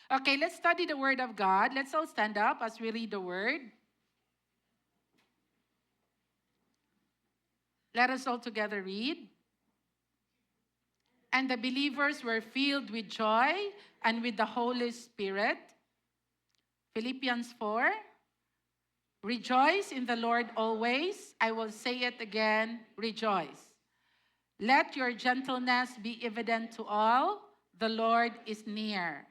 Okay, let's study the Word of God. Let's all stand up as we read the Word. Let us all together read. And the believers were filled with joy and with the Holy Spirit. Philippians 4. Rejoice in the Lord always. I will say it again, rejoice. Let your gentleness be evident to all. The Lord is near.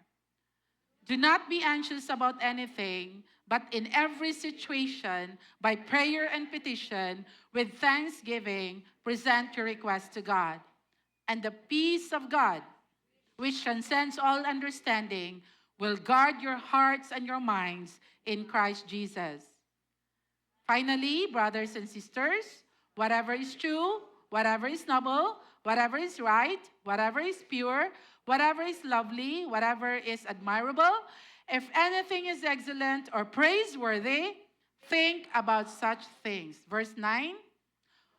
Do not be anxious about anything, but in every situation, by prayer and petition, with thanksgiving, present your requests to God. And the peace of God, which transcends all understanding, will guard your hearts and your minds in Christ Jesus. Finally, brothers and sisters, whatever is true, whatever is noble, whatever is right, whatever is pure, whatever is lovely, whatever is admirable, if anything is excellent or praiseworthy, think about such things. Verse 9,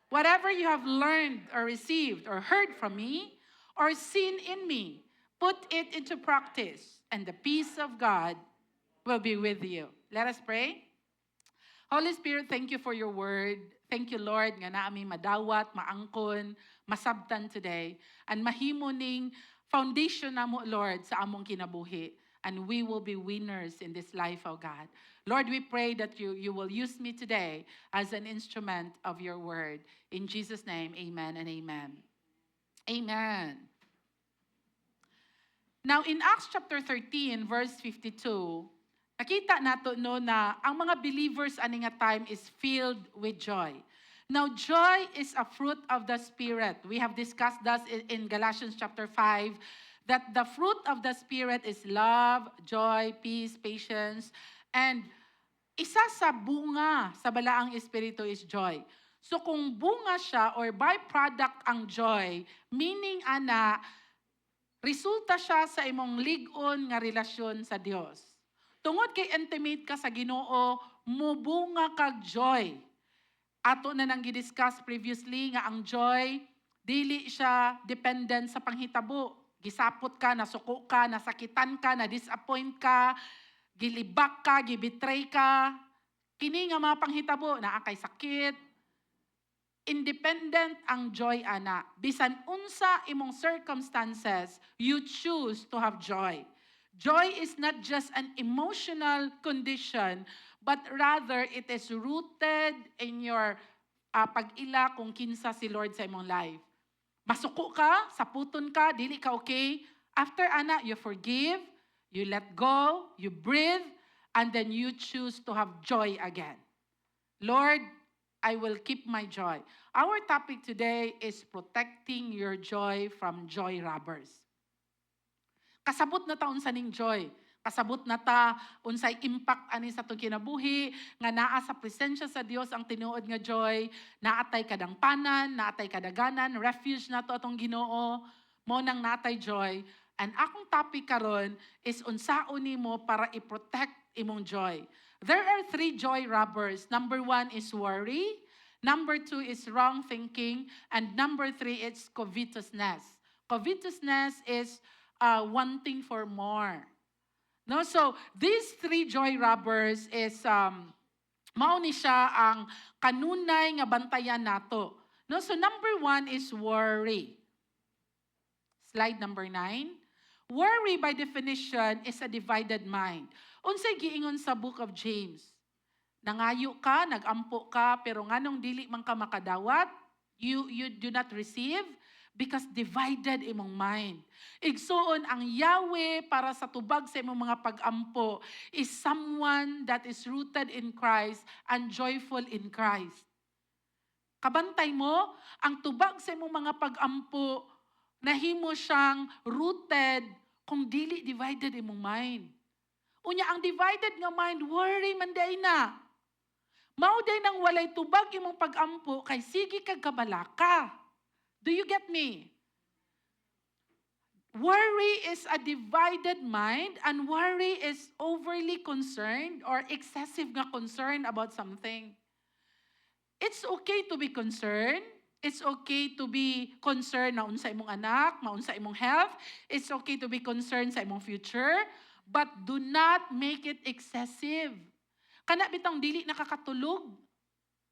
whatever you have learned or received or heard from me or seen in me, put it into practice, and the peace of God will be with you. Let us pray. Holy Spirit, thank you for your word. Thank you, Lord, nga naami madawat, maangkon, masabtan today. And mahimo ning foundation na mo, Lord, sa among kinabuhi. And we will be winners in this life, oh God. Lord, we pray that you will use me today as an instrument of your word. In Jesus' name, amen and amen. Amen. Now, in Acts chapter 13, verse 52, nakita nato no na ang mga believers ani nga time is filled with joy. Now, joy is a fruit of the Spirit. We have discussed that in Galatians chapter 5, that the fruit of the Spirit is love, joy, peace, patience, and isa sa bunga sa balaang espiritu is joy. So kung bunga siya or byproduct ang joy, meaning ana, resulta siya sa imong lig-on nga relasyon sa Dios. Tungod kay intimate ka sa Ginoo, mubunga kag joy. Ato na nang gidiscuss previously nga ang joy, dili siya dependent sa panghitabo. Gisapot ka, nasuko ka, nasakitan ka, na-disappoint ka, gilibak ka, gibetray ka. Kini nga mga panghitabo, naa kay sakit. Independent ang joy, ana. Bisan unsa imong circumstances, you choose to have joy. Joy is not just an emotional condition, but rather it is rooted in your pag-ila kung kinsa si Lord sa imong life. Masuko ka, saputon ka, dili ka okay. After ana, you forgive, you let go, you breathe, and then you choose to have joy again. Lord, I will keep my joy. Our topic today is protecting your joy from joy robbers. Kasabot na ta unsa ning joy. Kasabot na ta unsay impact ani sa atong kinabuhi nga naa sa presensya sa Dios ang tinuod nga joy, naatay kadangpanan, naatay kadaganan, refuge nato atong Ginoo, mo nang natay joy. And akong topic karon is unsaon nimo para i-protect imong joy. There are 3 joy robbers. Number 1 is worry. Number 2 is wrong thinking. And number 3 is covetousness. Covetousness is wanting for more. No, so these 3 joy robbers is mao ni siya ang kanunay nga bantayan nato. No, so number 1 is worry. Slide number 9. Worry by definition is a divided mind. Unsay giingon sa book of James? Nangayo ka, nagampo ka, pero nganong dili man ka makadawat, you do not receive because divided imong mind. Igsuon ang Yahweh para sa tubag sa imong mga pag-ampo is someone that is rooted in Christ and joyful in Christ. Kabantay mo, ang tubag sa imong mga pag-ampo, nahimo siyang rooted kung dili divided imong mind. Unya, ang divided nga mind, worry man day na. Mao day nang walay tubag imong pag-ampo, kay sige kag kabalaka. Do you get me? Worry is a divided mind, and worry is overly concerned or excessive nga concern about something. It's okay to be concerned. It's okay to be concerned na unsa imong anak, maunsa imong health. It's okay to be concerned sa imong future. but do not make it excessive. Kana bitang dili nakakatulog.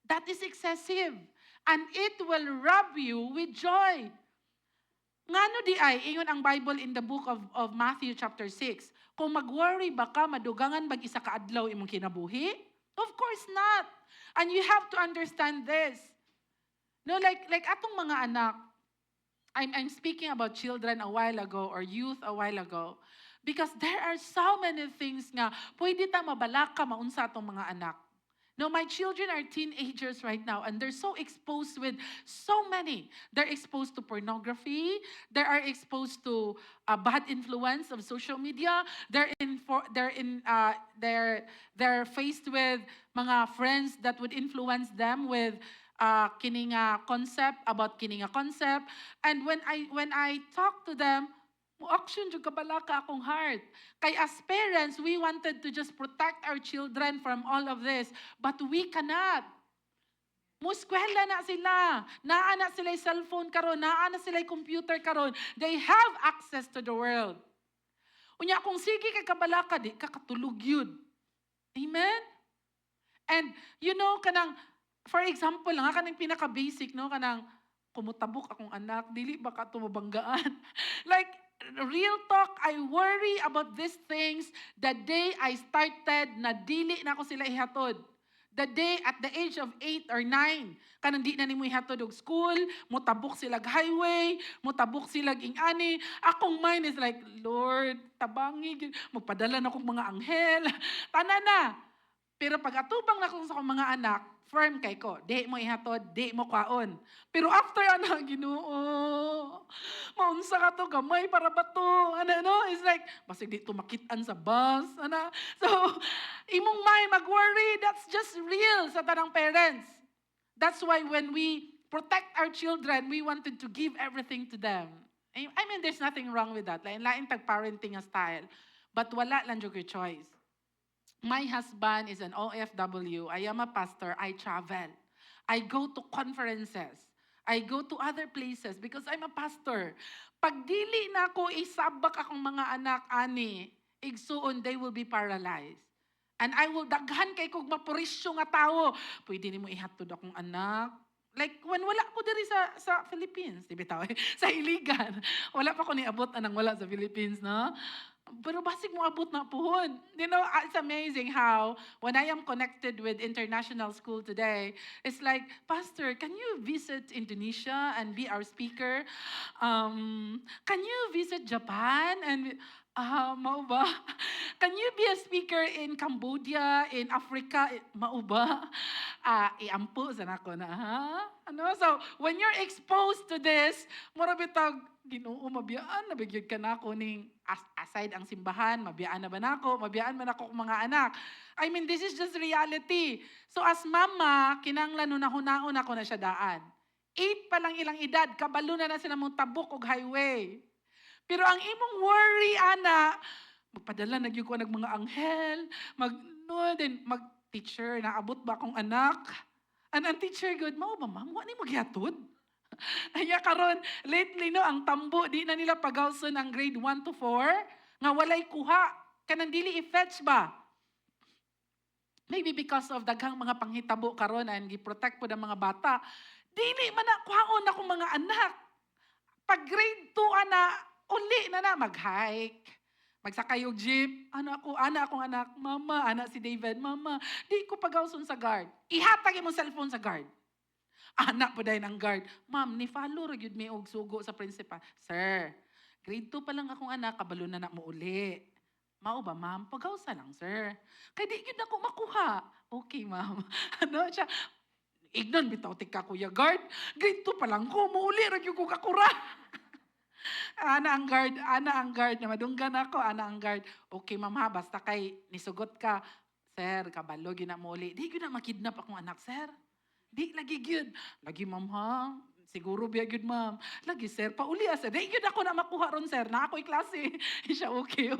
That is excessive. And it will rob you with joy. Ngano di ay, ingon ang Bible in the book of Matthew chapter 6, kung mag-worry ba ka, madugangan mag-isa ka adlaw imong kinabuhi? Of course not. And you have to understand this. No, like atong mga anak, I'm speaking about children a while ago or youth a while ago, because there are so many things nga, pwede ta mabalaka maunsa atong mga anak. No, my children are teenagers right now, and they're so exposed with so many. They're exposed to pornography. They are exposed to bad influence of social media. They're faced with mga friends that would influence them with kining concept about kining concept. And when I talk to them, action jud kabalaka akong heart. Kay as parents, we wanted to just protect our children from all of this, but we cannot. Muskwela na sila. Naa na sila cellphone karon, naa na sila computer karon. They have access to the world. Unya kung sige kay kabalaka di kakatulog yun. Amen? And you know kanang for example lang kanang pinaka basic no kanang kumutabok akong anak dili ba ka tumabanggaan. Like real talk, I worry about these things the day I started na dili na ako sila ihatod. The day at the age of 8 or 9, kanang di na nimo ihatod og school, mutabok sila highway, mutabok sila ingani. Akong mind is like, Lord, tabangi, magpadala na akong mga anghel. Tanan na. Pero pag atubang na ko sa akong mga anak, firm kay ko, di mo ihatod, di mo kwaon. Pero after Ginoo, maunsa ka to, gamay para ba to? It's like, basig di tumakitan sa bus. So, imong mind mag-worry, that's just real sa tanang parents. That's why when we protect our children, we wanted to give everything to them. I mean, there's nothing wrong with that. Lain tag-parenting style. But wala lang yung choice. My husband is an OFW. I am a pastor. I travel. I go to conferences. I go to other places because I'm a pastor. Pag dili na ako isabak akong mga anak ani, igsuon they will be paralyzed. And I will daghan kay kog mapurisyo nga tawo. Pwede nimo ihatod akong anak. Like when wala ko diri sa Philippines, di bitaw sa Iligan. Wala pa ko niabot anang wala sa Philippines, no? Pero basig mo abot na puhon. You know, it's amazing how when I am connected with international school today, it's like, Pastor, can you visit Indonesia and be our speaker? Can you visit Japan and mao ba? Can you be a speaker in Cambodia, in Africa? Mao ba? Iampo sa nako na, ha? So, when you're exposed to this, mura bitag, Ginoo, mabiyaan na bigyod ka nako ning aside ang simbahan, mabiyaan na ba nako? Mabiyaan man ako kong mga anak. I mean, this is just reality. So as mama, kinanglan na hunaon ako na siya daan. 8 pa lang ilang edad, kabalo na sila mong tabok og highway. Pero ang imong worry, ana, magpadala nagyug ko nag mga anghel, mag-teacher, naabot ba akong anak? Ang teacher, good, mao ba ma'am? Wa ni magyatod? Aya karon lately no ang tambo di na nila pagawson ang grade 1 to 4 nga walay kuha kanang dili i-fetch ba. Maybe because of daghang mga panghitabo karon and gi-protect pud ang mga bata. Dili man na kuhaon ako mga anak. Pag grade 2 ana uli na mag-hike. Magsakay og jeep. Ana akong anak, mama, ana si David, mama, di ko pagawson sa guard. Ihatag imong cellphone sa guard. Anak po dahil ng guard, ma'am, ni-follow rin may og sugo sa principal. Sir, grade 2 pa lang akong anak, kabalo na mo uli. Mao ba, ma'am? Pagawsa lang, sir. Kaya di yun ako makuha. Okay, ma'am. Siya, ignon, bitaw, tika, kuya guard. Grade 2 pa lang ko, muuli rin yung kakura. Ana ang guard, na madunggan ako, ana ang guard. Okay, ma'am ha, basta kay nisugot ka. Sir, kabalo, ginamuli. Di yun na makidnap akong anak, sir. Di lagi gyud. Lagi ma'am ha. Siguro biya gyud ma'am. Lagi sir, pauli sir. Di gyud ako na makuha ron sir. Na ako'y klase. Siya okay.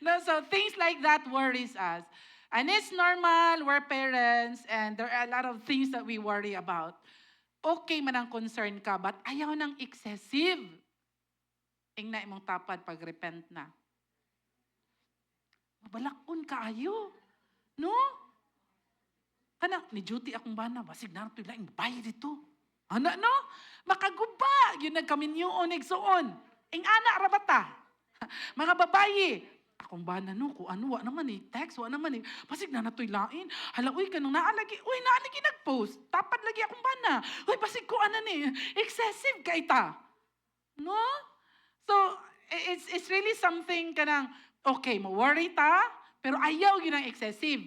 No, so things like that worries us. And it's normal, we're parents, and there are a lot of things that we worry about. Okay man ang concern ka, but ayaw nang excessive. Ingna imong tapad pag repent na. kabalakon kaayo. No? Kana, ni duty akong bana, basig na ito lang, babae dito. Ana, no? Makaguba, yun nagkaminyoon, nagsuon. Ing ana, rabata. Mga babae, akong bana, no, kung ano, wa naman text, wa naman basig na nato'y lain. Hala, uy, kanong naalagi nagpost. Tapad lagi akong bana. Uy, basig ko, excessive ka ita. No? So, it's really something kanang, okay, ma-worry ta, pero ayaw yun ang excessive.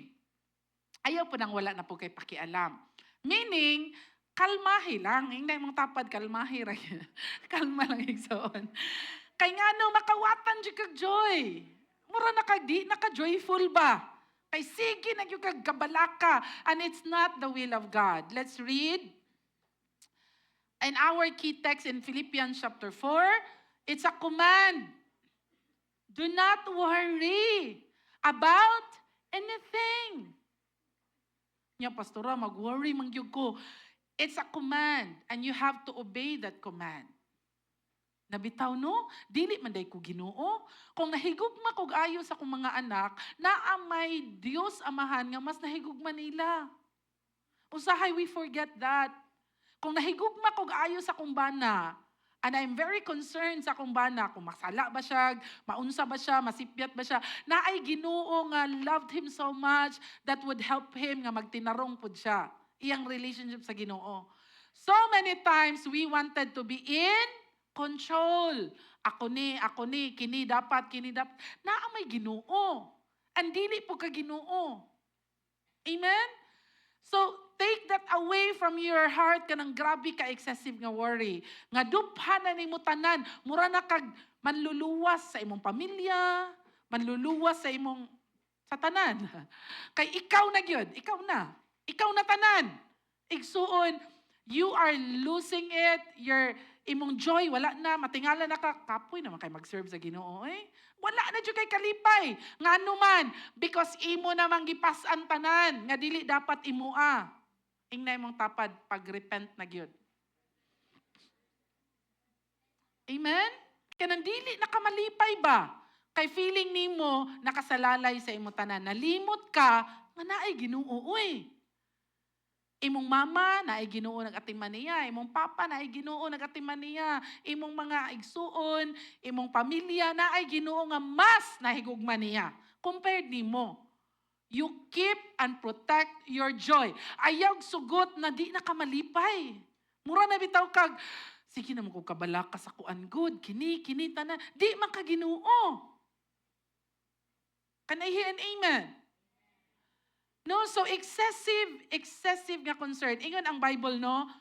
Ayaw po nang wala na po kay pakialam. Meaning, kalmahi lang. Hindi mong tapad, kalmahi lang. Kalma lang igsoon. Kay nga no, makawatan dyan kag joy. Mura naka-joyful ba? Kay sige na yung kag kabalaka. And it's not the will of God. Let's read. In our key text in Philippians chapter 4, it's a command. Do not worry about anything. Nya, pastora, mag-worry mangyug ko. It's a command, and you have to obey that command. Nabitaw, no? Dili man day ko Ginoo. Kung nahigugma kog ayo sa akong mga anak, naamay Dios amahan nga mas nahigugma nila. Usahay we forget that. Kung nahigugma kog ayo sa akong bana, and I'm very concerned sa akong bana, kung masala ba siya, maunsa ba siya, masipyat ba siya, na ay Ginoo nga loved him so much that would help him nga magtinarong pud siya. Iyang relationship sa Ginoo. So many times we wanted to be in control. Ako ni, kini dapat. Naa may Ginoo. And dili po ka Ginoo. Amen? So, take that away from your heart kanang grabe ka excessive nga worry. Nga duphanan nimo tanan, mura na kag manluluwas sa imong pamilya, manluluwas sa imong sa tanan. Kay ikaw na gyud, ikaw na tanan. Igsuon, you are losing it, your imong joy wala na, matingala na ka, kapoy naman kay mag-serve sa Ginoo Wala na jud kay kalipay. Ngano man, because imo namang gipas-an tanan nga dili dapat imua. Ingnay mong tapad pag-repent na gyud. Amen? Kanang dili nakamalipay ba? Kay feeling nimo nakasalalay sa imo tanan. Nalimot ka nga naay Ginoo Imong mama naay Ginoo nagatiman niya, imong papa naay Ginoo nagatiman niya, imong mga igsuon, imong pamilya naay Ginoo nga mas nahigugma niya compared nimo. You keep and protect your joy. Ayaw sugot na di na kamalipay. Mura na bitaw kag, sige na mo kung kabalaka sa kuan good, kini tanan, di man ka Ginoo. Can I hear an amen? No, so excessive nga concern. Ingon ang Bible, no?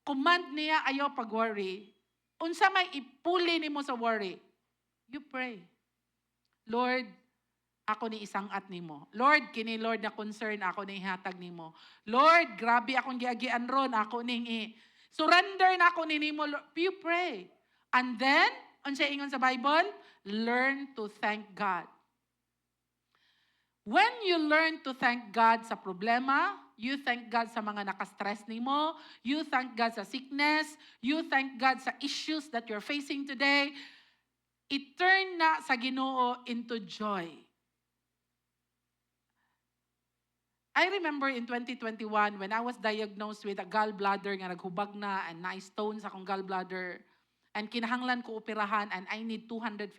Command niya ayaw pag-worry. Unsa may ipuli nimo sa worry? You pray. Lord, ako ni isang at nimo. Lord, kini Lord na concern, ako ni ihatag nimo. Lord, grabe akong giagian ron, ako ning surrender na ako ni nimo. You pray. And then, unsa ingon sa Bible? Learn to thank God. When you learn to thank God sa problema, you thank God sa mga nakastress nimo, you thank God sa sickness, you thank God sa issues that you're facing today, it turn na sa Ginoo into joy. I remember in 2021 when I was diagnosed with a gallbladder nga naghubag na and na-stone sa akong gallbladder and kinahanglan ko operahan and I need 250,000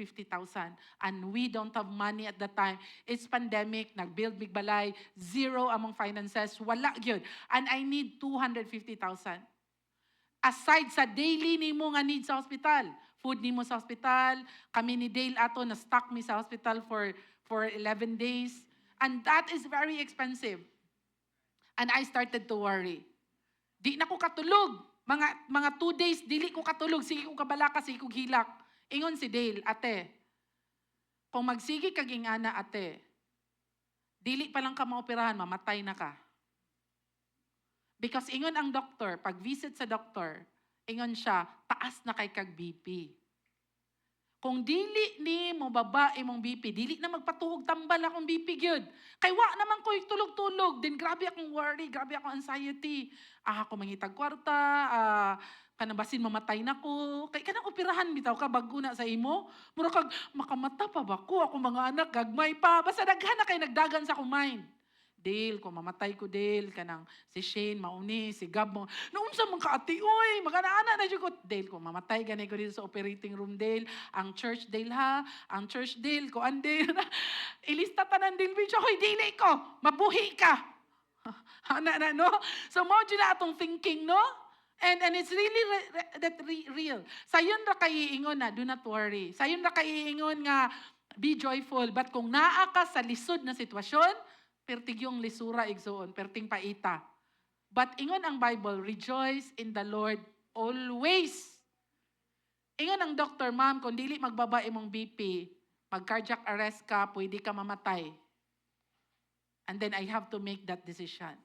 and we don't have money at that time. It's pandemic, nag-build big balay, zero among finances, wala gyud. And I need 250,000. Aside sa daily nimo nga need sa hospital, food nimo sa hospital, kami ni Dale ato na stuck mi sa hospital for 11 days. And that is very expensive. And I started to worry. Di na ko katulog. Mga 2 days, dili ko katulog. Sige ko kabalaka, sige ko hilak. Ingon si Dale, ate, kung magsigi kaging ana ate, dili pa lang ka maoperahan, mamatay na ka. Because ingon ang doktor, pag visit sa doktor, ingon siya, taas na kay kag BP. Kung dili ni mo baba imong BP, dili na magpatuhog tambal akong BP gyud. Kay wa naman ko tulog-tulog, then grabe akong worry, grabe akong anxiety. Ako mangitag kwarta, kanang basin mamatay na ko, kay kanang operahan bitaw ka bago na sa imo, mura kag makamata pa ba ko, ako mga anak gagmay pa, basta daghan na kay nagdagan sa akong mind. Dale, kung mamatay ko Dale, kanang si Shane, mauni, si Gab mo, naunsa man ka ati, uy, magana-ana na dyan ko, Dale, kung mamatay ganay ko dito sa operating room Dale, ang church Dale ha, ang church Dale, ko Dale, ilista tanan Dale, bitch, ako'y dili ko, mabuhi ka. No? So, mo dyan na atong thinking, no? And it's really real. Sayon ra kay iingon na, do not worry. Sayon ra kay iingon nga, be joyful. But kung naa ka sa lisod na sitwasyon, pertig yung lisura igsoon, perting paita. But ingon ang Bible, rejoice in the Lord always. Ingon ang doctor, ma'am, kung dili magbaba imong BP, mag-cardiac arrest ka, pwede ka mamatay. And then I have to make that decision.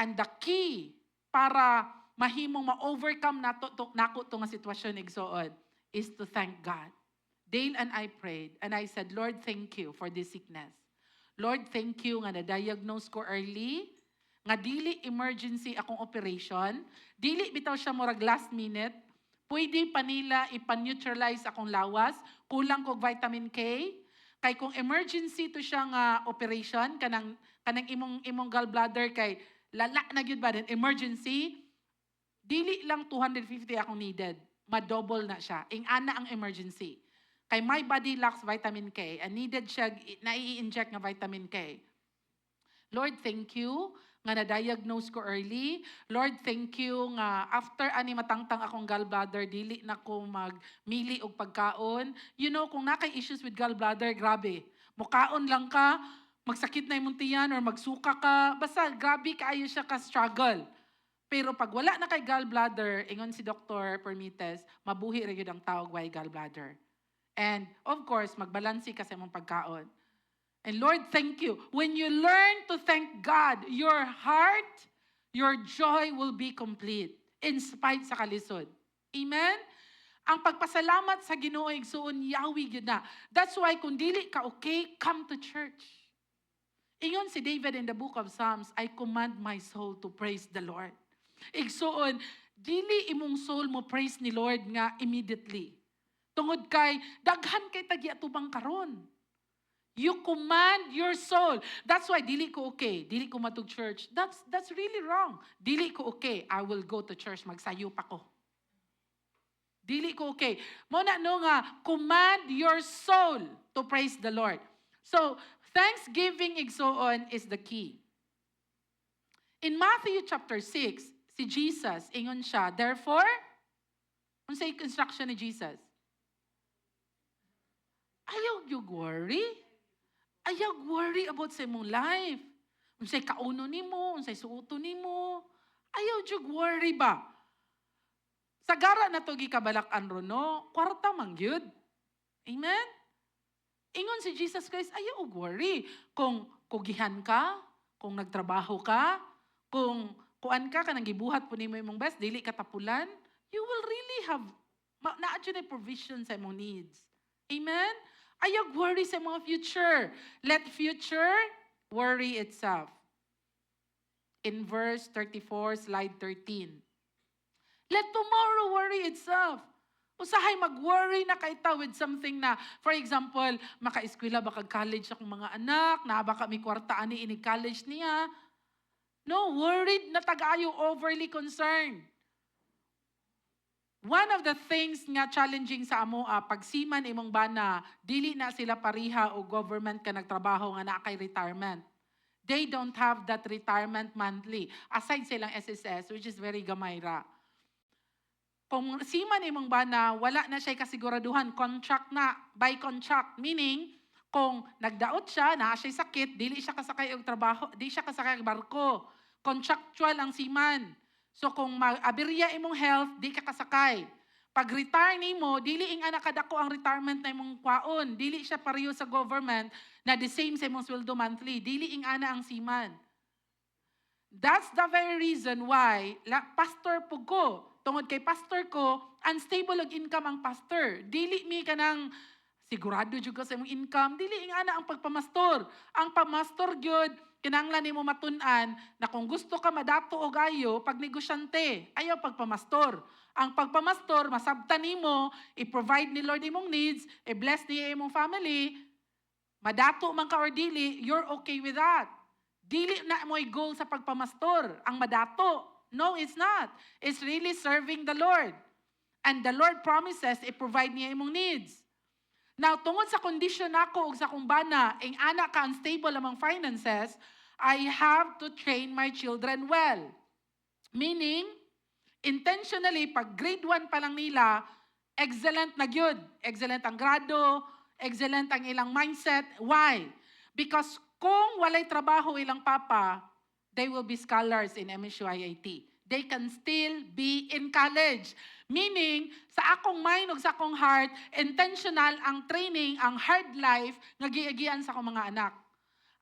And the key para mahimong ma-overcome nako to nga sitwasyon igsoon is to thank God. Dale and I prayed, and I said, Lord, thank you for this sickness. Lord, thank you nga na-diagnose ko early, nga dili emergency akong operation, dili bitaw siya murag last minute, pwede pa nila ipan-neutralize akong lawas, kulang kog vitamin K, kay kung emergency to siya nga operation, kanang imong gallbladder kay lala na gyud ba din, emergency, dili lang 250 akong needed, ma-double na siya, ingana ang emergency. Kay my body lacks vitamin K and needed siya, nai-inject nga vitamin K. Lord, thank you nga na-diagnose ko early. Lord, thank you nga after ani matangtang akong gallbladder, dili na ko magmili og pagkaon. You know, kung nakay issues with gallbladder, grabe. Mukaon lang ka, magsakit na imong tiyan or magsuka ka, basta grabe kaayo siya ka-struggle. Pero pag wala na kay gallbladder, ingon si Dr. Permites, mabuhi ra gyud ang tawag way gallbladder. And of course, magbalansi ka sa imong pagkaon. And Lord, thank you. When you learn to thank God, your heart, your joy will be complete in spite sa kalisod. Amen? Ang pagpasalamat sa Ginoo igsoon yawi gyud na. That's why kung dili ka okay, come to church. Ingon si David in the book of Psalms, I command my soul to praise the Lord. Igsoon, dili imong soul mo praise ni Lord nga immediately. Tungod kay, daghan kay tagya-tubang karon. You command your soul. That's why, dili ko okay. Dili ko matug church. That's really wrong. Dili ko okay. I will go to church. Magsayo pa ko. Dili ko okay. Muna no nga, command your soul to praise the Lord. So, thanksgiving igsoon is the key. In Matthew chapter 6, si Jesus, ingon siya, therefore, unsay instruction ni Jesus? Ayaw you worry. Ayaw worry about sa imong life. Unsay kauno nimo, unsay suoto nimo. Ayaw you worry ba? Sagara na to gikabalak-an ron no, kwarta man gyud. Amen? Ingon si Jesus Christ, ayaw worry. Kung kugihan ka, kung nagtrabaho ka, kung kuan ka kanang gibuhat po nimo imong best, dili ka tapulan, you will really have naa na provision sa imong needs. Amen? Ayaw worry sa mga future. Let future worry itself. In verse 34, slide 13. Let tomorrow worry itself. Usahay mag-worry na kaita with something na, for example, maka-eskwela ba kag-college akong mga anak, na ba kami kwarta ani ini college niya. No, worried na tagayo, overly concerned. One of the things nga challenging sa amo, pagsiman imong bana, dili na sila pariha o government ka nagtrabaho nga na kay retirement. They don't have that retirement monthly. Aside silang SSS, which is very gamay ra. Kung siman imong bana, wala na siya kasiguraduhan, contract na, by contract. Meaning, kung nagdaot siya, na siya sakit, dili siya kasakay og trabaho, di siya kasakay og barko. Contractual ang siman. So kung mag-aberya imong health, di ka kasakay. Pag retire nimo, dili ing anak kadako ang retirement na imong kwaon. Dili siya pareho sa government na the same sa imong sweldo monthly. Dili ing ana ang siman. That's the very reason why pastor po ko, tungod kay pastor ko, unstable og income ang pastor. Dili mi kanang sigurado jud ka sa imong income, dili ing ana ang pagpamastor. Ang pamastor gyud kinahanglan nimo matun-an na kung gusto ka madato og ayo pag negosyante, ayaw pagpamastor. Ang pagpamastor masabtan nimo, i-provide ni Lord imong needs, i-bless niya imong family, madato man ka or dili, you're okay with that. Dili na mo'y goal sa pagpamastor, ang madato. No, it's not. It's really serving the Lord. And the Lord promises, i-provide niya imong needs. Now, tungod sa condition nako ug sa kong bana, ing anak ka unstable among finances, I have to train my children well. Meaning, intentionally, pag grade 1 pa lang nila, excellent na gyud. Excellent ang grado, excellent ang ilang mindset. Why? Because kung walay trabaho ilang papa, they will be scholars in MSU IIT. They can still be in college. Meaning, sa akong mind ug sa akong heart, intentional ang training, ang hard life nga giagian sa akong mga anak.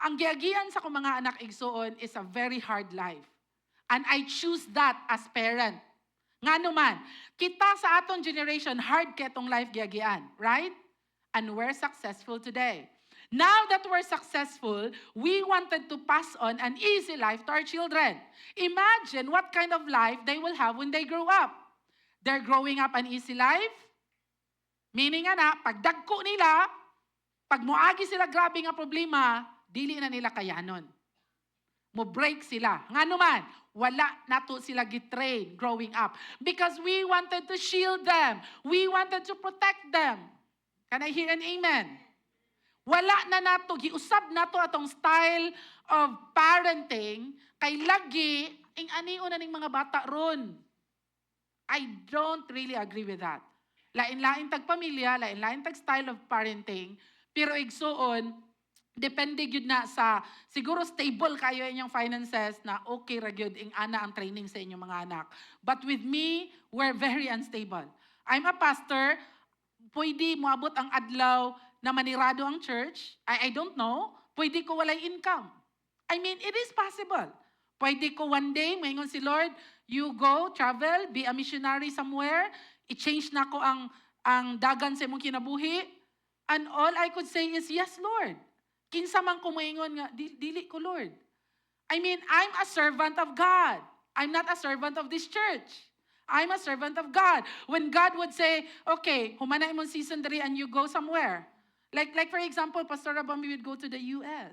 Ang giagian sa akong mga anak igsuon is a very hard life. And I choose that as parent. Ngano man, kita sa atong generation, hard ketong life giagian, right? And we're successful today. Now that we're successful, we wanted to pass on an easy life to our children. Imagine what kind of life they will have when they grow up. They're growing up an easy life. Meaning nga na, pag dagko nila, pag muagi sila grabe nga problema, dili na nila kayanon. Mo-break sila. Nga naman, wala nato sila gitrain growing up. Because we wanted to shield them. We wanted to protect them. Can I hear an amen? Wala na nato, giusab nato atong style of parenting, kay lagi, ing anion na ning mga bata ron. I don't really agree with that. Lain-lain tag pamilya, lain-lain tag style of parenting, pero igsuon, depende gyud na sa, siguro stable kayo inyong finances na okay ra gyud ing ana ang training sa inyong mga anak. But with me, we're very unstable. I'm a pastor, pwede moabot ang adlaw na manirado ang church, I don't know, pwede ko walay income. I mean, it is possible. Pwede ko one day, maingon si Lord, you go, travel, be a missionary somewhere, i-change na ko ang dagan sa imong kinabuhi, and all I could say is, yes, Lord. Kinsa man ko maingon nga, dili ko, Lord. I mean, I'm a servant of God. I'm not a servant of this church. I'm a servant of God. When God would say, okay, humana imong season 3 and you go somewhere, Like for example, Pastor Rabami would go to the US.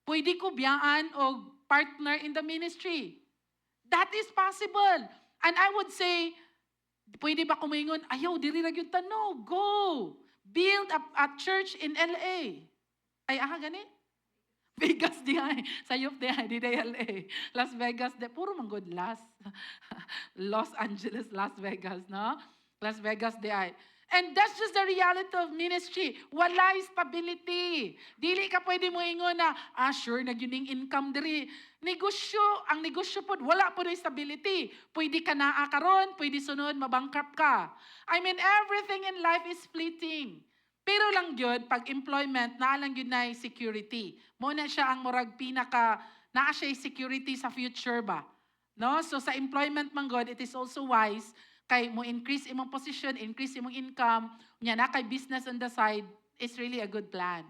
Pwede ko biyaan o partner in the ministry. That is possible. And I would say, pwede ba kumingon, ayaw, diri ra gyud ta? No, go. Build a church in LA. Ay, gani? Vegas di ay. Sayop di ay, di LA. Las Vegas di. Puro man good Los Angeles, Las Vegas, no? Las Vegas di ay. And that's just the reality of ministry. Walay stability. Dili ka pwede mo ingon na, sure, nagyuning income diri. Negosyo, ang negosyo po, wala po na stability. Pwede ka naa karon, pwede sunod, mabankrupt ka. I mean, everything in life is fleeting. Pero lang yun, pag employment, naa lang yun na security. Muna siya ang murag pinaka, naa siya security sa future ba? No? So sa employment man God, it is also wise kay mo increase imong position, increase imong income, nya na kay business on the side, is really a good plan.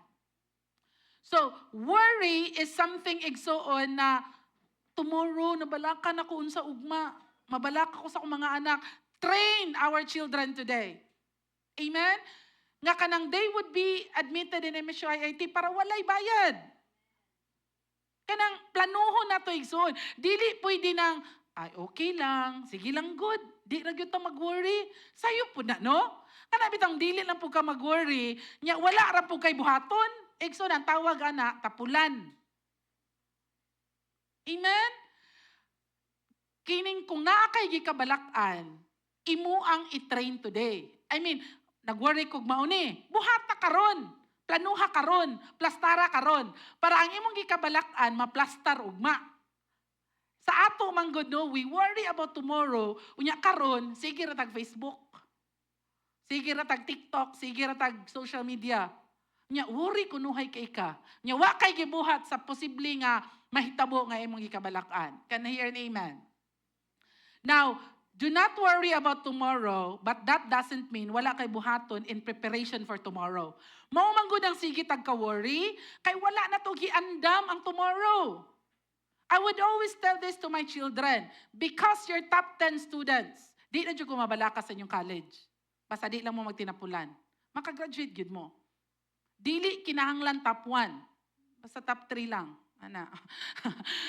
So, worry is something igsuon na tomorrow nabalaka na ko unsa ugma, mabalaka ko sa akong mga anak. Train our children today. Amen? Nga kanang they would be admitted in MSU IIT para walay bayad. Kanang planuhon na to igsuon. Dili pwede nang ay, okay lang. Sige lang, good. Di na gyud ta mag-worry. Sayo po na, no? Kana bitang dili lang po ka mag-worry. Nya, wala ra po kay buhaton. Ekso na, tawag ana, tapulan. Amen? Kining kung naa kay gikabalak-an, imo ang i-train today. I mean, nag-worry kog mauni. Buhata karon. Planuha karon. Plastara karon. Para ang imong gikabalak-an, maplastar ugma. Sa ato man good, no, we worry about tomorrow. Unya karon, sige ra tag Facebook. Sige ra tag TikTok, sige ra tag social media. Unya worry kunuhay kay ka. Unya wa kay gibuhat sa posible nga mahitabo nga imong gikabalak-an. Can I hear an amen? Now, Do not worry about tomorrow, but that doesn't mean wala kay buhaton in preparation for tomorrow. Mao man gud ang sige tagka-worry, kay wala na to giandam ang tomorrow. I would always tell this to my children, because you're top 10 students, di na dyan kumabala ka sa inyong college. Basta di lang mo magtinapulan. Makagraduate gid mo. Dili kinahanglan top 1. Basta top 3 lang. Ana.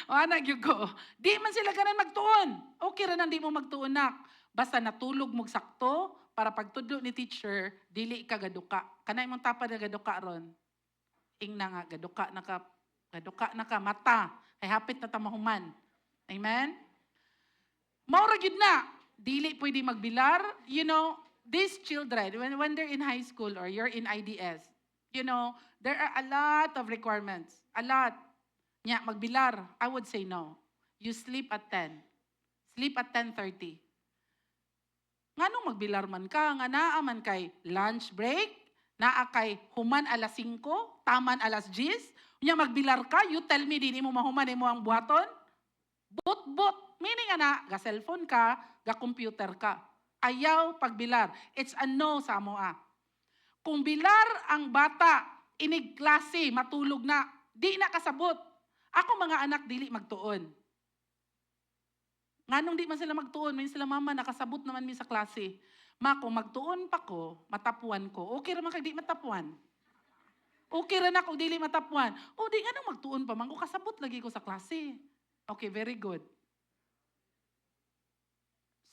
O ana gyud ko. Di man sila ganan magtuon. Okay ra nang di mo magtuon nak. Basta natulog mo sakto para pagtudlo ni teacher, dili ka gaduka. Kanay mong tapad na gaduka ron. Ingna nga gaduka na ka mata. Ay hapit na tamahuman. Amen. Mao ra gyud na. Dili pwede magbilar. You know, these children when they're in high school or you're in IDS, you know, there are a lot of requirements. A lot. Nya, magbilar, I would say no. You sleep at 10. Sleep at 10:30. Nganong magbilar man ka, nga naa man kay lunch break, naa kay human alas 5, taman alas 10, nya magbilar ka, you tell me di mo mahuman mo ang buhaton? But, meaning ana, ga cellphone ka, ga computer ka. Ayaw pagbilar. It's a no sa amoa. Kung bilar ang bata, inig klase, matulog na, di na kasabot. Ako mga anak, dili magtuon. Nganong di man sila magtuon, may sila mama, nakasabot naman mi sa klase. Ma, kung magtuon pa ko, matapuan ko. Okay raman kag di matapuan. Okay ra na kung dili matapuan. O di nga nang magtuon pa man, kasabot lagi ko sa klase. Okay, very good.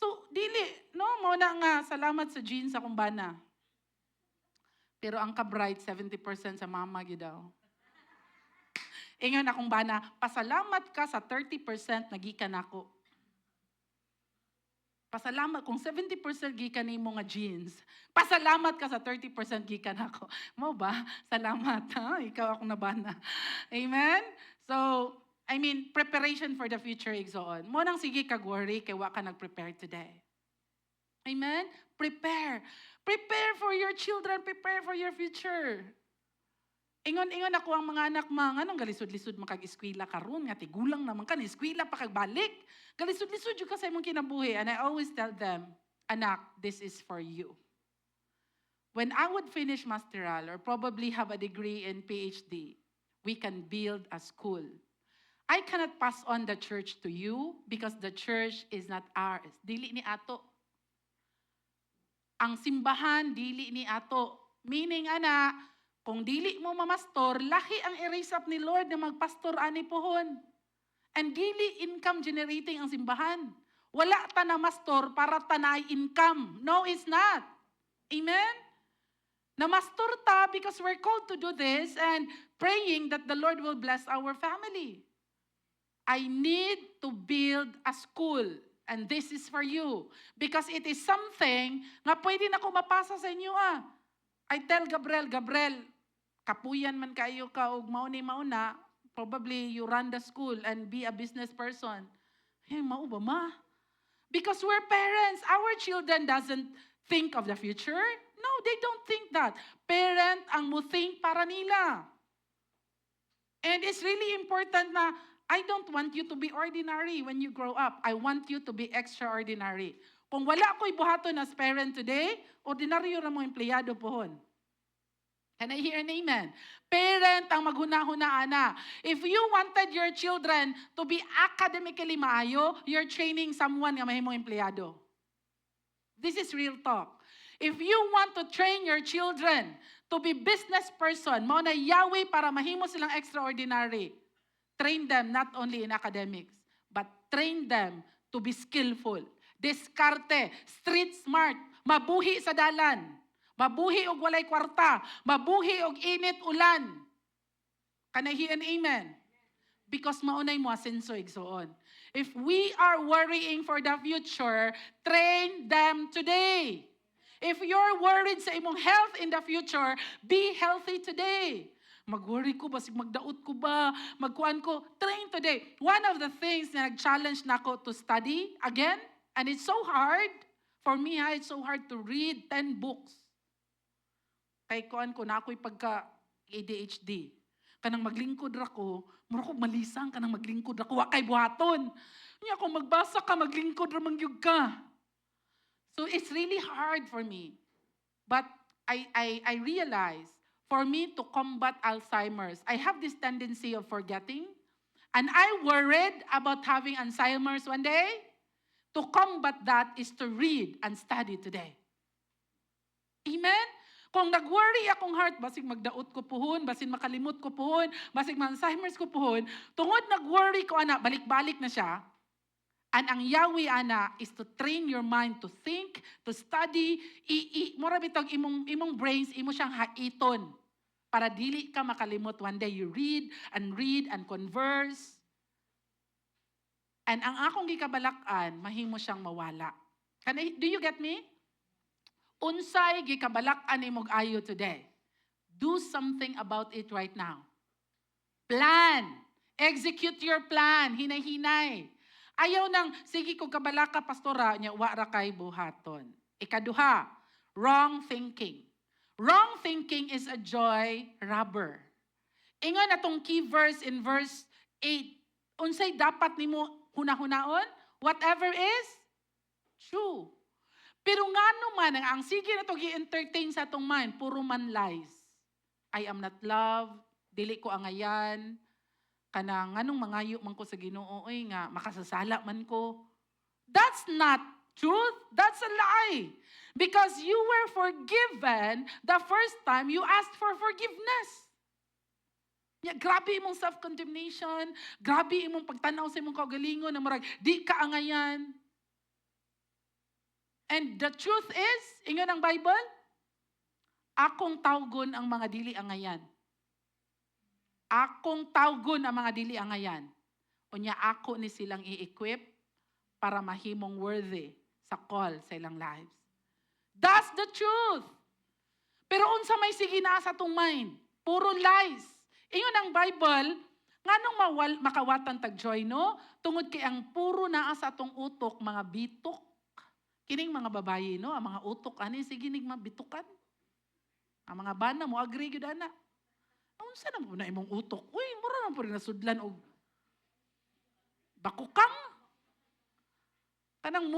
So, dili, no? Muna nga, salamat sa genes sa kumbana. Pero ang ka-bright, 70% sa mama, daw. Ingon akong bana, pasalamat ka sa 30% na gikan ako. Pasalamat, kung 70% gikan ni mo nga genes, pasalamat ka sa 30% gikan ako. Mo ba? Salamat, ha? Ikaw akong nabana. Amen? So, I mean, preparation for the future, igsoon. Mo nang sige kag-worry, kay wa ka nag-prepare today. Amen? Prepare. Prepare for your children. Prepare for your future. Ingon-ingon ako ang mga anak mga, anong galisod-lisod makag-eskwela karon nga tigulang naman ka, eskwela pa kagbalik. Galisod-lisod yung kasi mong kinabuhi. And I always tell them, anak, this is for you. When I would finish masteral or probably have a degree in PhD, we can build a school. I cannot pass on the church to you because the church is not ours. Dili ni ato. Ang simbahan, dili ni ato. Meaning, ana, kung dili mo mamastor, lahi ang erase up ni Lord na magpastor ani pohon. And dili income generating ang simbahan. Wala ta na mastor para tanay income. No, it's not. Amen? Namastor ta because we're called to do this and praying that the Lord will bless our family. I need to build a school. And this is for you. Because it is something na pwede na ko mapasa sa inyo I tell Gabriel, kapuyan man kayo ka og mauna, probably you run the school and be a business person. Hey, mao ba ma? Because we're parents, our children doesn't think of the future. No, they don't think that. Parent ang mo think para nila. And it's really important na I don't want you to be ordinary when you grow up. I want you to be extraordinary. Kung wala ko'y buhaton as parent today, ordinaryo ra mo empleyado pohon. Can I hear an amen? Parent ang maghuna-hunaan na. If you wanted your children to be academically maayo, you're training someone nga mahimong empleyado. This is real talk. If you want to train your children to be business person, mao na Yahweh para mahimo silang extraordinary. Train them not only in academics, but train them to be skillful. Diskarte, street smart, mabuhi sa dalan. Mabuhi og walay kwarta. Mabuhi og init ulan. Can I hear an amen? Because maunay mo asenso igsoon. If we are worrying for the future, train them today. If you're worried sa imong health in the future, be healthy today. Mag-worry ko ba, magdaot ko ba, magkuan ko, train today. One of the things na nag-challenge na ako to study, again, and it's so hard, for me, it's so hard to read 10 books. Kay kuan ko na ako'y pagka-ADHD. Kanang maglingkod rako, mura ko malisang kanang maglingkod rako, wa kay buhaton. Nya kung magbasa ka, maglingkod ra mangyug ka. So it's really hard for me. But I realize for me to combat Alzheimer's, I have this tendency of forgetting. And I worried about having Alzheimer's one day. To combat that is to read and study today. Amen? Kung nag-worry akong heart, basig magdaot ko puhon, basig makalimot ko puhon, basig Alzheimer's ko puhon, tungod nag-worry ko, ana, balik-balik na siya. And ang Yahweh, ana, is to train your mind to think, to study. Mura bitog imong brains, imo siyang haiton. Para dili ka makalimot. One day you read and converse. And ang akong gikabalakan, mahimo siyang mawala. Do you get me? Unsay gikabalakan imong ayo today. Do something about it right now. Plan. Execute your plan. Hinay-hinay. Ayaw nang, sige kung kabalaka, pastora, niya, wara kay buhaton. Ikaduha, wrong thinking. Wrong thinking is a joy robber. Ingon atong key verse in verse 8. Unsay dapat nimo hunahunaon? Whatever is true. Pero nga naman, ang sige na ito i-entertain sa atong mind, puro man lies. I am not loved, dili ko angayan, kanang anong mangayo man ko sa Ginoo, oy nga, makasasala man ko. That's not truth. That's a lie. Because you were forgiven the first time you asked for forgiveness. Grabe imong self-condemnation, grabe imong pagtanaw sa imong kaugalingon na marag, di ka angayan. And the truth is, ingon ang Bible, akong tawgon ang mga dili angayan. Akong tawgon ang mga dili angayan. Unya ako ni silang i-equip para mahimong worthy sa call sa ilang lives. That's the truth. Pero unsa may sige na sa atong mind, puro lies. Ingon ang Bible, nganong makawatan tag joy, no? Tungod kay ang puro naa sa atong utok, mga bitok. Kining mga babayi, no? Ang mga utok, ani, sige nig mabitukan. Ang mga bana mo, agree yun, ana. Unsa na mo na imong utok? Uy, mura na po rin nasudlan og bakukang. Kanang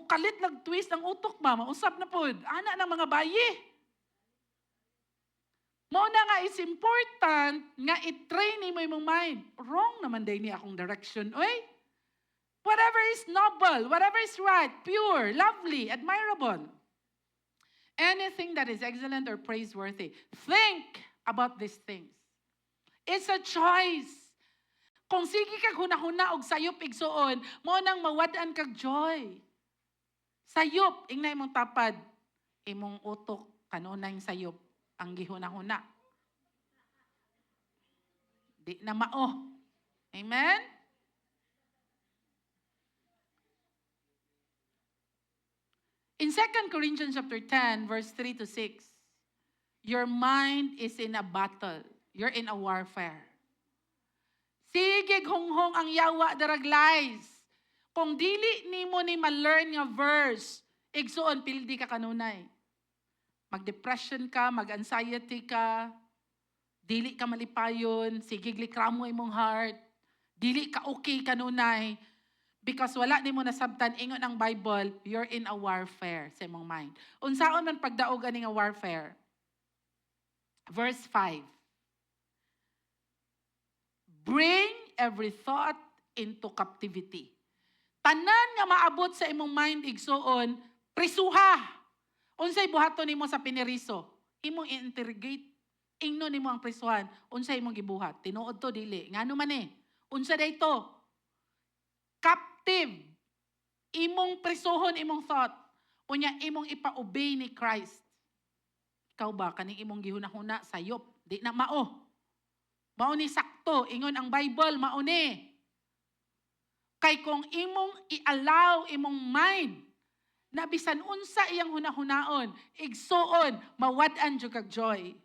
kalit nag-twist ang utok ba? Mausap na po. Ana ng mga bayi. Mo na nga, it's important nga i-train mo imong mind. Wrong naman day ni akong direction. Oy, whatever is noble, whatever is right, pure, lovely, admirable, anything that is excellent or praiseworthy, think about these things. It's a choice. Kung sige kag hunahuna og sayop igsuon, mo nang mawad-an kag joy. Sayop, ingnay mong tapad, imong utok, kanunay sayop, ang gihuna-huna. Di na mao. Amen? In 2 Corinthians chapter 10, verse 3 to 6, your mind is in a battle. You're in a warfare. Sige hunghong ang yawa darag lies. Kung dili nimo ni ma-learn nga verse, igsuon pildi ka kanunay. Mag-depression ka, mag-anxiety ka, dili ka malipayon, sige likramo imong heart, dili ka okay kanunay, because wala nimo nasabtan, ingon ang Bible, you're in a warfare sa imong mind. Unsaon man pagdaog ani nga warfare? Verse 5. Bring every thought into captivity. Tanan nga maabot sa imong mind igsuon, prisuha. Unsay buhaton nimo sa piniriso? Imong i-interrogate. Ingno nimo ang prisuhan. Unsay imong gibuhat? Tinuod to dili. Ngano man eh? Unsa dayto? Captive. Imong prisuhon imong thought. Unya imong ipa-obey ni Christ. Ikaw ba kaning imong gihuna-huna sayop? Di na mao. Mao ni sakto, ingon ang Bible, mao ni. Kay kung imong i-allow imong mind na bisan unsa iyang hunahunaon, igsuon, mawad-an jud kag joy.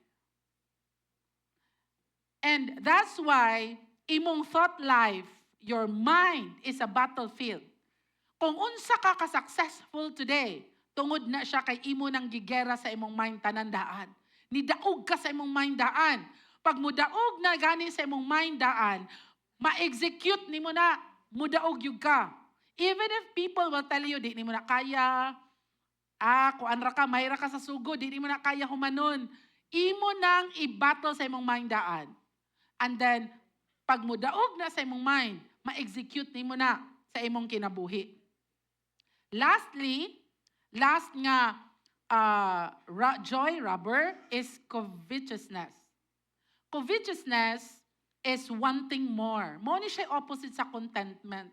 And that's why imong thought life, your mind is a battlefield. Kung unsa ka ka-successful today, tungod na siya kay imo nang gigera sa imong mind tanan daan. Nidaog ka sa imong mind daan. Pag mudaog na gani sa imong mind daan, ma-execute nimo na, mudaog yun ka. Even if people will tell you, di nimo na kaya, Kuan ra ka, mayra ka sa sugod, di mo na kaya humanon. Imo nang i-battle sa imong mind daan. And then, pag mudaog na sa imong mind, ma-execute nimo na sa imong kinabuhi. Lastly, last nga joy rubber is covetousness. Covetousness is wanting more. Mo ni siya opposite sa contentment.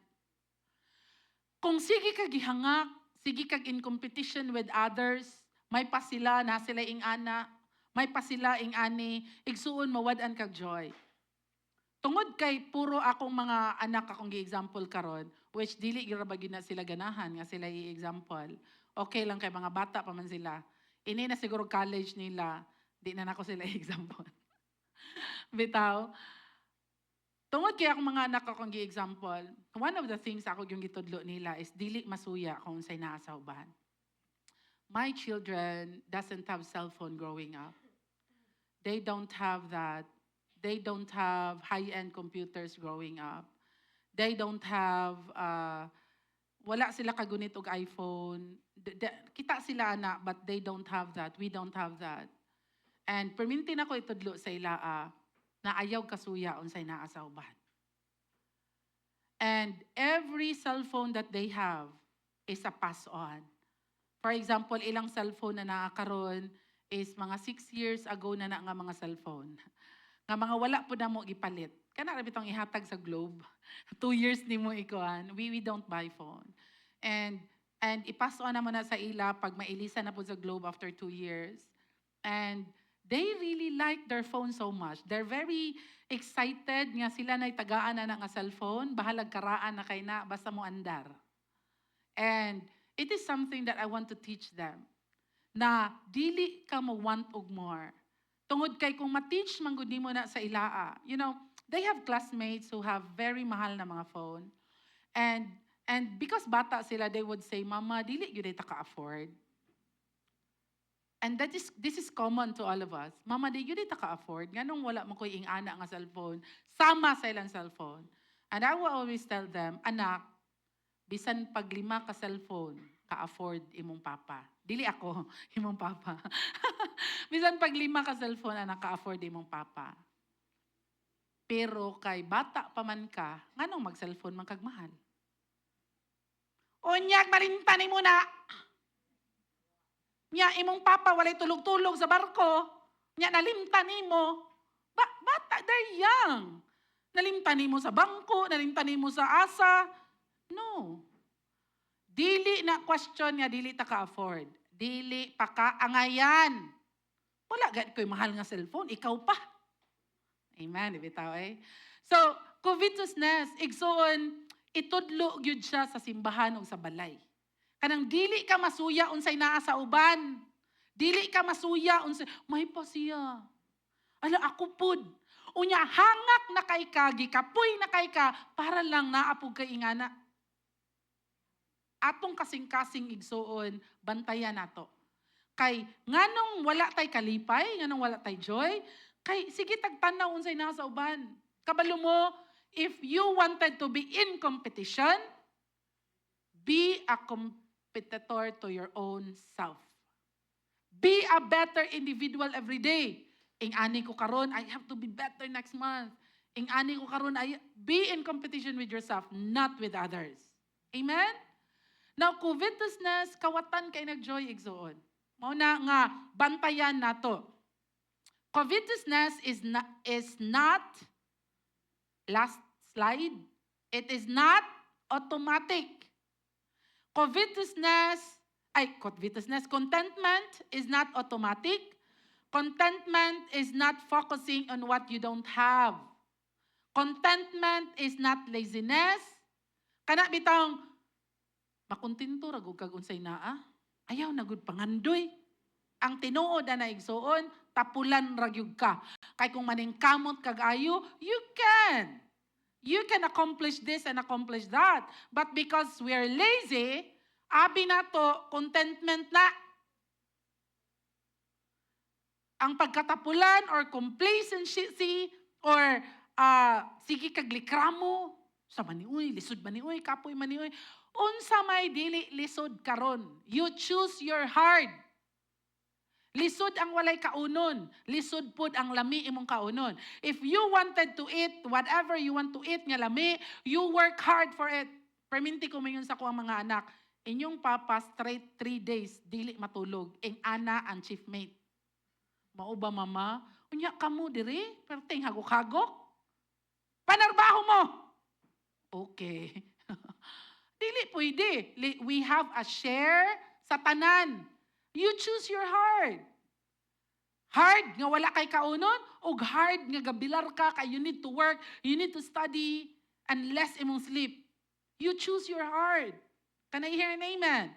Kung sige kag gihangak, sige kag in competition with others, may pa sila, na sila ing ana, may pa sila ing ani, igsuon mawad-an kag joy. Tungod kay puro akong mga anak akong gi-example karon, which dili girabagi na sila ganahan nga sila i-example. Okay lang kay mga bata pa man sila. Ini na siguro college nila, di na nako sila i-example. Bitaw. Tungod kay akong mga anak akong gi-example, one of the things ako yung gitudlo nila is dili masuya kung unsay naa sa uban. My children doesn't have cell phone growing up. They don't have that. They don't have high-end computers growing up. They don't have, wala sila kagunit og iPhone. Kita sila anak, but they don't have that. We don't have that. And permintin ako itudlo sa ila, na ayaw kasuya unsay naa sa uban. And every cell phone that they have is a pass on. For example, ilang cellphone na nakakaroon is mga 6 years ago na nga mga cellphone. Nga mga wala po na mo gipalit. Kana ra bitong ihatag sa Globe. 2 years ni mo ikuan. We don't buy phone. And ipass on naman na sa ila pag mailisa na po sa Globe after 2 years. And they really like their phone so much. They're very excited nga sila na'y tagaan na nga cellphone. Bahalag karaan na kay na basta mo andar. And it is something that I want to teach them. Na dili ka mo want og more. Tungod kay kung ma-teach man gud nimo na sa ilaa. You know, they have classmates who have very mahal na mga phone. And because bata sila, they would say, "Mama, dili gyud ta ka-afford." And this is common to all of us. Mama, di gyud ta ka-afford. Nganong wala mo koy ing-ana nga cellphone, sama sa ilang cellphone. And I will always tell them, anak, bisan pag 5 ka cellphone, ka-afford imong papa. Dili ako, imong papa. Bisan pag 5 ka cellphone, anak, ka-afford imong papa. Pero kay bata pa man ka, nganong mag-cellphone man kag mahal? Unyag, marintanin mo na. Nya, imong papa walay tulog-tulog sa barko. Nya, nalimtan nimo. Bata, they're young. Nalimtan nimo sa bangko, nalimtan nimo sa asa. No. Dili na question nga dili ta ka-afford. Dili pa ka angayan. Wala gad ko'y mahal nga cellphone, ikaw pa. Amen, bitaw eh. So, covetousness, igsoon, itudlo gyud siya sa simbahan o sa balay. Kanang dili ka masuya unsay naa sa uban. Dili ka masuya unsay may pa siya. Ala ako pud. Unya hangak na kay ka, gikapoy na kay ka para lang naapog kay ingana. Atong kasing-kasing igsuon, bantayan nato. Kay nganong wala tay kalipay, nganong wala tay joy, kay sige tagtanaw unsay naa sa uban. Kabalo mo, if you wanted to be in competition, be a competitor to your own self. Be a better individual every day. Ing ani ko karon, I have to be better next month. Ing ani ko karon, be in competition with yourself, not with others. Amen? Now, covetousness, kawatan kay nag-joy igsuon. Mao na nga bantayan nato. Covetousness is not last slide. It is not automatic. Contentment is not automatic. Contentment is not focusing on what you don't have. Contentment is not laziness. Kana bitang makontento ra gud kag unsay naa. Ayaw na gud pangandoy. Ang tinuod na igsuon, tapulan ra gyud ka. Kay kung maningkamot kag ayo, you can. You can accomplish this and accomplish that. But because we are lazy, abi na to, contentment na. Ang pagkatapulan or complacency or sige kag likramo, sa maniuy, lisod maniuy, kapoy maniuy, Unsa may dili lisod karon. You choose your heart. Lisod ang walay kaunon. Lisod pud ang lami imong kaunon. If you wanted to eat whatever you want to eat nga lami, you work hard for it. Perminti ko mayon sa kuang mga anak. Inyong papa straight 3 days dili matulog. Ing ana ang chief mate. Mao ba mama? Unya kamo diri, perting hagok-hagok. Panarbaho mo. Okay. Dili pwede. We have a share sa tanan. You choose your hard. Hard nga wala kay kaunon, o hard nga gabilar ka, kay you need to work, you need to study, and less imong sleep. You choose your hard. Can I hear an amen?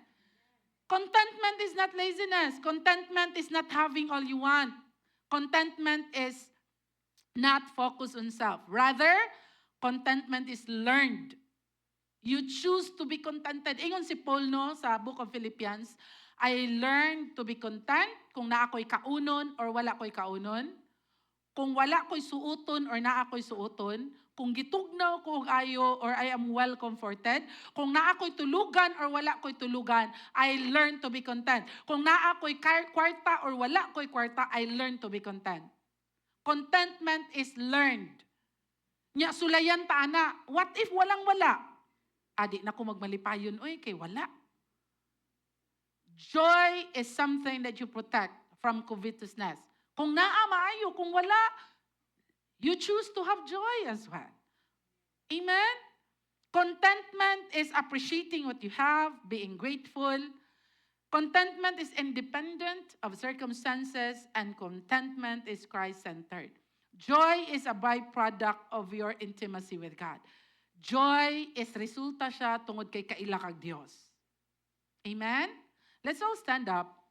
Contentment is not laziness. Contentment is not having all you want. Contentment is not focus on self. Rather, contentment is learned. You choose to be contented. Ingon si Paul no, sa Book of Philippians, I learned to be content kung naa ko'y kaunon or wala ko'y kaunon. Kung wala ko'y suoton or naa ko'y suoton. Kung gitugnaw ko ayo or I am well comforted. Kung naa ko'y tulugan or wala ko'y tulugan, I learned to be content. Kung naa ko'y kwarta or wala ko'y kwarta, I learned to be content. Contentment is learned. Nya sulayan ta ana, what if walang wala? Adi na ko magmalipayon, oy kay wala. Joy is something that you protect from covetousness. Kung naa maayo, kung wala, you choose to have joy as well. Amen? Contentment is appreciating what you have, being grateful. Contentment is independent of circumstances, and contentment is Christ-centered. Joy is a byproduct of your intimacy with God. Joy is resulta siya tungod kay kaila kag Dios. Amen? Let's all stand up.